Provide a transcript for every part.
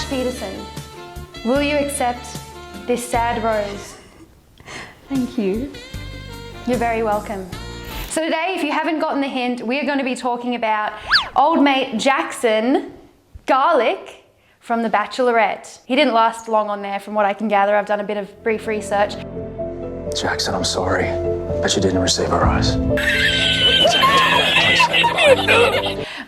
Tash Peterson, will you accept this sad rose? Thank you. You're very welcome. So today, if you haven't gotten the hint, we're going to be talking about old mate Jackson Garlic from The Bachelorette. He didn't last long on there from what I can gather. I've done a bit of brief research. Jackson, I'm sorry, but you didn't receive a rose.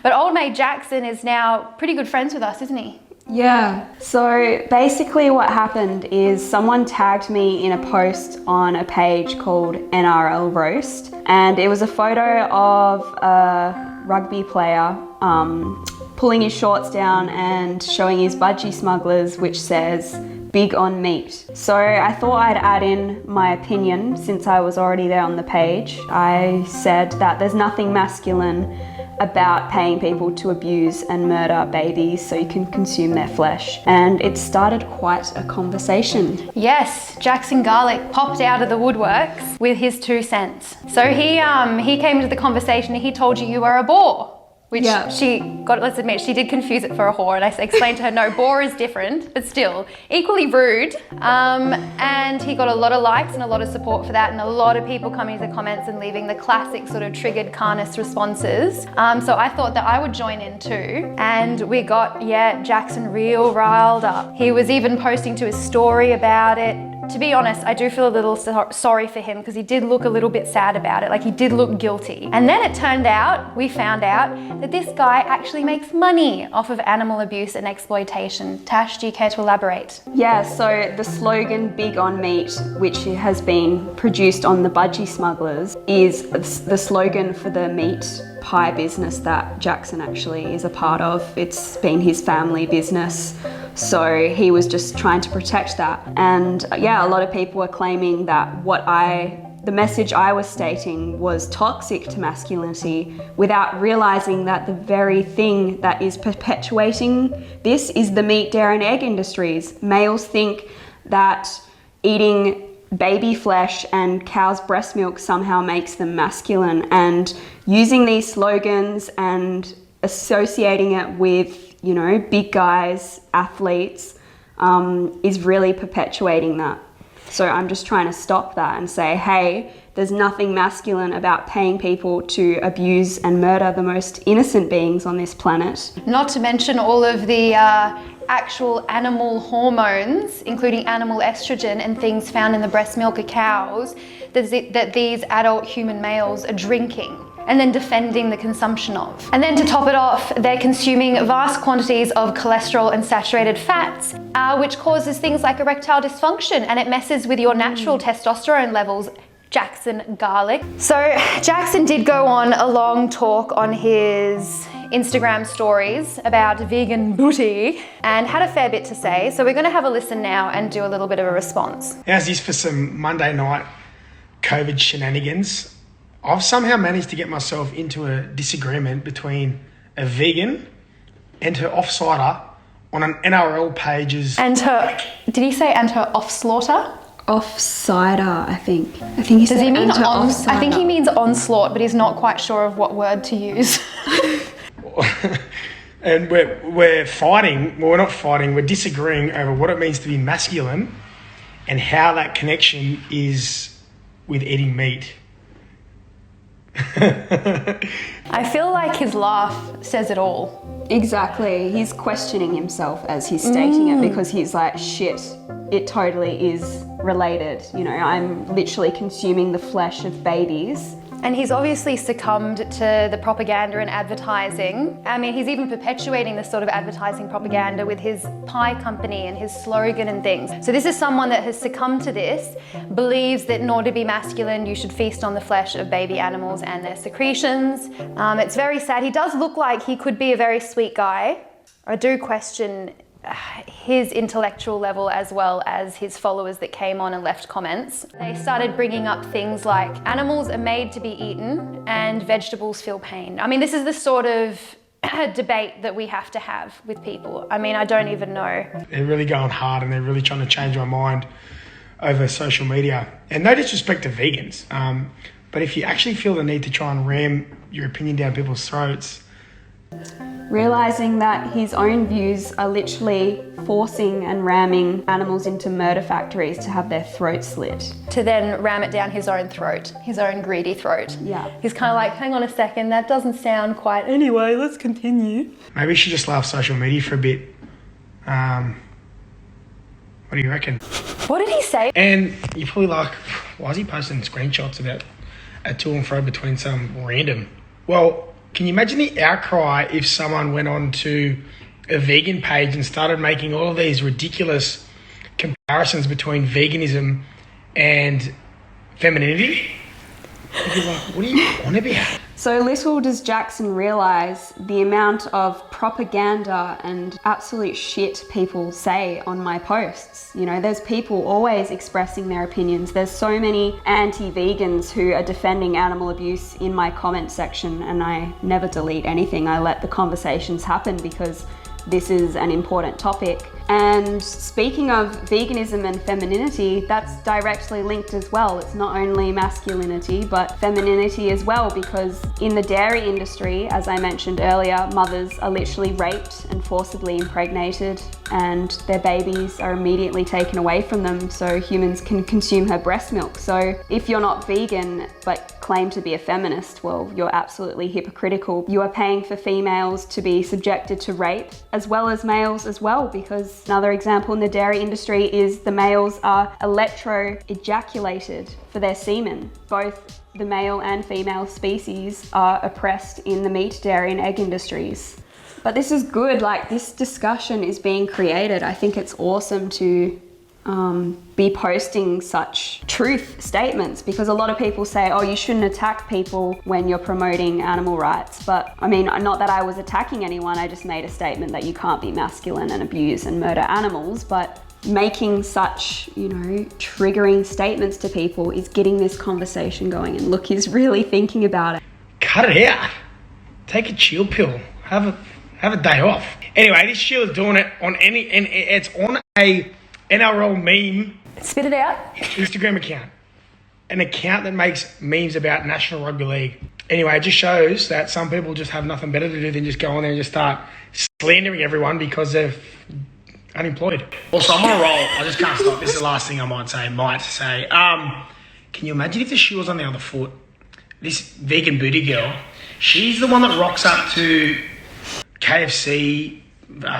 But old mate Jackson is now pretty good friends with us, isn't he? Yeah, so basically what happened is someone tagged me in a post on a page called NRL Roast, and it was a photo of a rugby player pulling his shorts down and showing his budgie smugglers, which says big on meat. So I thought I'd add in my opinion since I was already there on the page. I said that there's nothing masculine about paying people to abuse and murder babies so you can consume their flesh. And it started quite a conversation. Yes, Jackson Garlic popped out of the woodworks with his 2 cents. So he came into the conversation and he told you were a boar. Which let's admit, she did confuse it for a whore, and I explained to her, no, boar is different, but still equally rude. And he got a lot of likes and a lot of support for that, and a lot of people coming to the comments and leaving the classic sort of triggered carnist responses. So I thought that I would join in too, and we got, Jackson real riled up. He was even posting to his story about it. To be honest, I do feel a little sorry for him because he did look a little bit sad about it, like he did look guilty. And then we found out that this guy actually makes money off of animal abuse and exploitation. Tash, do you care to elaborate? Yeah, so the slogan big on meat, which has been produced on the budgie smugglers, is the slogan for the meat pie business that Jackson actually is a part of. It's been his family business. So he was just trying to protect that. And a lot of people were claiming that the message I was stating was toxic to masculinity without realizing that the very thing that is perpetuating this is the meat, dairy and egg industries. Males think that eating baby flesh and cow's breast milk somehow makes them masculine, and using these slogans and associating it with big guys, athletes, is really perpetuating that. So I'm just trying to stop that and say, hey, there's nothing masculine about paying people to abuse and murder the most innocent beings on this planet. Not to mention all of the actual animal hormones, including animal estrogen and things found in the breast milk of cows that these adult human males are drinking and then defending the consumption of. And then to top it off, they're consuming vast quantities of cholesterol and saturated fats, which causes things like erectile dysfunction, and it messes with your natural testosterone levels. Jackson Garlic. So Jackson did go on a long talk on his Instagram stories about v-ganbooty and had a fair bit to say. So we're going to have a listen now and do a little bit of a response. How's this for some Monday night COVID shenanigans? I've somehow managed to get myself into a disagreement between a vegan and her off-cider on an NRL page's... And her, did he say and her off-slaughter? Off-cider, I think. He Does said he mean off-cider. I think he means onslaught, but he's not quite sure of what word to use. And we're fighting, well, we're not fighting, we're disagreeing over what it means to be masculine and how that connection is with eating meat. I feel like his laugh says it all. Exactly. He's questioning himself as he's stating it, because he's like, shit, it totally is related. I'm literally consuming the flesh of babies. And he's obviously succumbed to the propaganda and advertising. I mean, he's even perpetuating this sort of advertising propaganda with his pie company and his slogan and things. So this is someone that has succumbed to this, believes that in order to be masculine, you should feast on the flesh of baby animals and their secretions. It's very sad. He does look like he could be a very sweet guy. I do question his intellectual level as well as his followers that came on and left comments. They started bringing up things like animals are made to be eaten and vegetables feel pain. I mean, this is the sort of debate that we have to have with people. I mean, I don't even know. They're really going hard and they're really trying to change my mind over social media. And no disrespect to vegans, but if you actually feel the need to try and ram your opinion down people's throats, realizing that his own views are literally forcing and ramming animals into murder factories to have their throats slit. To then ram it down his own throat, his own greedy throat. Yeah. He's kind of like, hang on a second, that doesn't sound quite... Anyway, let's continue. Maybe she just left social media for a bit. What do you reckon? What did he say? And you're probably like, why is he posting screenshots about a to and fro between some random? Well, can you imagine the outcry if someone went on to a vegan page and started making all of these ridiculous comparisons between veganism and femininity? You'd be like, what are you on about? So little does Jackson realise the amount of propaganda and absolute shit people say on my posts. You know, there's people always expressing their opinions. There's so many anti-vegans who are defending animal abuse in my comment section, and I never delete anything. I let the conversations happen because this is an important topic. And speaking of veganism and femininity, that's directly linked as well. It's not only masculinity, but femininity as well, because in the dairy industry, as I mentioned earlier, mothers are literally raped and forcibly impregnated, and their babies are immediately taken away from them so humans can consume her breast milk. So if you're not vegan, but claim to be a feminist, well, you're absolutely hypocritical. You are paying for females to be subjected to rape, as well as males as well, because another example in the dairy industry is the males are electro-ejaculated for their semen. Both the male and female species are oppressed in the meat, dairy and egg industries. But this is good, like this discussion is being created. I think it's awesome to be posting such truth statements, because a lot of people say, oh, you shouldn't attack people when you're promoting animal rights. But I mean, not that I was attacking anyone, I just made a statement that you can't be masculine and abuse and murder animals. But making such, you know, triggering statements to people is getting this conversation going. And look, he's really thinking about it. Cut it out. Take a chill pill. Have a day off. Anyway, this Sheila's doing it on and it's on a NRL meme. Spit it out. Instagram account. An account that makes memes about National Rugby League. Anyway, it just shows that some people just have nothing better to do than just go on there and just start slandering everyone because they're unemployed. Also, I'm on a roll. I just can't stop. This is the last thing I might say. Can you imagine if the shoe was on the other foot? This vegan booty girl, she's the one that rocks up to KFC,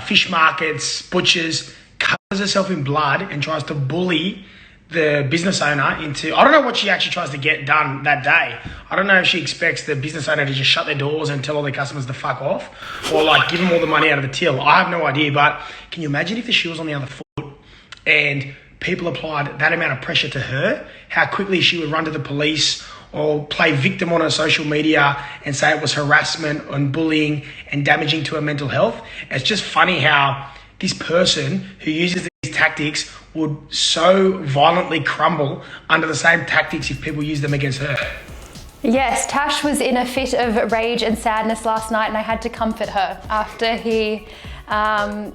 fish markets, butchers, covers herself in blood and tries to bully the business owner into... I don't know what she actually tries to get done that day. I don't know if she expects the business owner to just shut their doors and tell all their customers to fuck off, or like give them all the money out of the till. I have no idea, but can you imagine if the shoe was on the other foot and people applied that amount of pressure to her, how quickly she would run to the police or play victim on her social media and say it was harassment and bullying and damaging to her mental health. It's just funny how this person who uses these tactics would so violently crumble under the same tactics if people use them against her. Yes, Tash was in a fit of rage and sadness last night, and I had to comfort her after he, had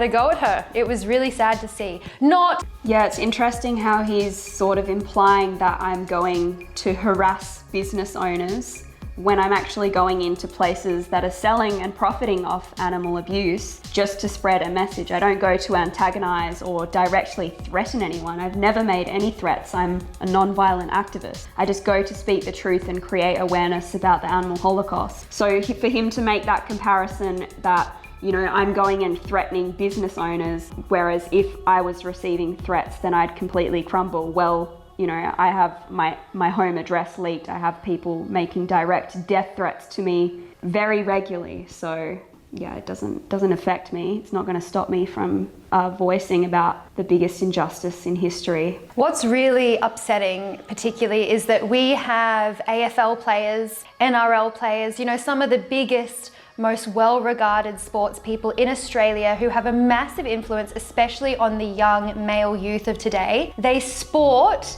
a go at her. It was really sad to see. Yeah, it's interesting how he's sort of implying that I'm going to harass business owners when I'm actually going into places that are selling and profiting off animal abuse just to spread a message. I don't go to antagonize or directly threaten anyone. I've never made any threats. I'm a non-violent activist. I just go to speak the truth and create awareness about the animal holocaust. So for him to make that comparison that, you know, I'm going and threatening business owners, whereas if I was receiving threats, then I'd completely crumble. Well, you know, I have my home address leaked. I have people making direct death threats to me very regularly. So yeah, it doesn't affect me. It's not going to stop me from voicing about the biggest injustice in history. What's really upsetting particularly is that we have AFL players, NRL players, you know, some of the biggest, most well-regarded sports people in Australia who have a massive influence, especially on the young male youth of today. They sport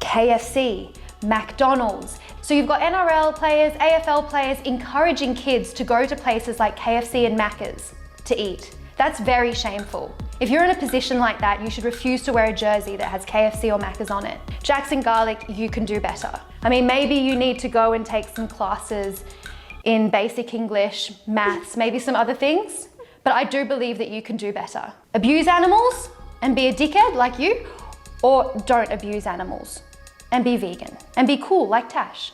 KFC, McDonald's. So you've got NRL players, AFL players encouraging kids to go to places like KFC and Macca's to eat. That's very shameful. If you're in a position like that, you should refuse to wear a jersey that has KFC or Macca's on it. Jackson Garlic, you can do better. I mean, maybe you need to go and take some classes in basic English, maths, maybe some other things. But I do believe that you can do better. Abuse animals and be a dickhead like you, or don't abuse animals and be vegan and be cool like Tash.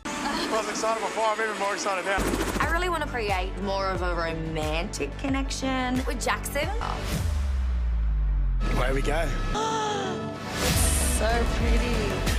I was excited before, I'm even more excited now. I really want to create more of a romantic connection with Jackson. Away we go. So pretty.